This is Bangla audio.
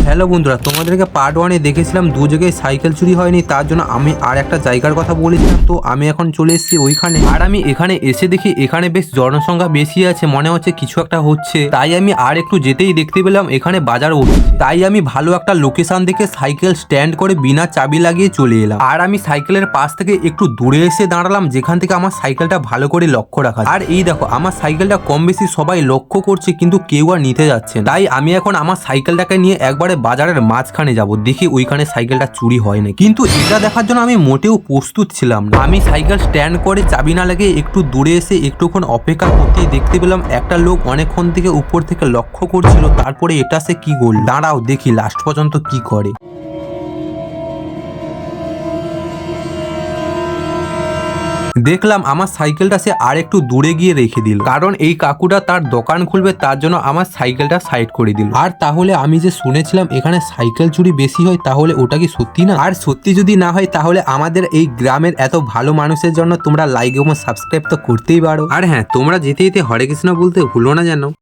হ্যালো বন্ধুরা, তোমাদেরকে পার্ট 1-এ দেখেছিলাম দু জায়গায় সাইকেল চুরি হয়নি, তার জন্য আমি আর একটা জায়গার কথা বলেছিলাম। তো আমি এখন চলে এসেছি ওইখানে, আর আমি এখানে এসে দেখি এখানে বেশ জনসংখ্যা বেশি আছে, মনে হচ্ছে কিছু একটা হচ্ছে। তাই আমি আর একটু যেতেই দেখতে পেলাম এখানে বাজার উঠছে। তাই আমি ভালো একটা লোকেশন দেখে সাইকেল স্ট্যান্ড করে বিনা চাবি লাগিয়ে চলে এলাম। আর আমি সাইকেলের পাশ থেকে একটু দূরে এসে দাঁড়ালাম, যেখান থেকে আমার সাইকেলটা ভালো করে লক্ষ্য রাখা। আর এই দেখো, আমার সাইকেলটা কম বেশি সবাই লক্ষ্য করছে, কিন্তু কেউ আর নিতে যাচ্ছে না। তাই আমি এখন আমার সাইকেলটাকে নিয়ে একবারে বাজারের মাঝখানে যাব, দেখি ওইখানে সাইকেলটা চুরি হয় না। কিন্তু এটা দেখার জন্য আমি মোটেও প্রস্তুত ছিলাম না। আমি সাইকেল স্ট্যান্ড করে চাবি না লাগিয়ে একটু দূরে এসে একটুক্ষণ অপেক্ষা করতেই দেখতে পেলাম একটা লোক অনেকক্ষণ থেকে উপর থেকে লক্ষ্য করছিল। তারপরে এটা সে কি করল, দাঁড়াও দেখি লাস্ট পর্যন্ত কি করে। দেখলাম আমার সাইকেলটা সে আর একটু দূরে গিয়ে রেখে দিল, কারণ এই কাকুটা তার দোকান খুলবে, তার জন্য আমার সাইকেলটা সাইড করে দিল। আর তাহলে আমি যে শুনেছিলাম এখানে সাইকেল চুরি বেশি হয়, তাহলে ওটা কি সত্যি না? আর সত্যি যদি না হয় তাহলে আমাদের এই গ্রামের এত ভালো মানুষের জন্য তোমরা লাইক এবং সাবস্ক্রাইব তো করতেই পারো। আর হ্যাঁ, তোমরা যেতে যেতে হরে কৃষ্ণ বলতে ভুলো না যেন।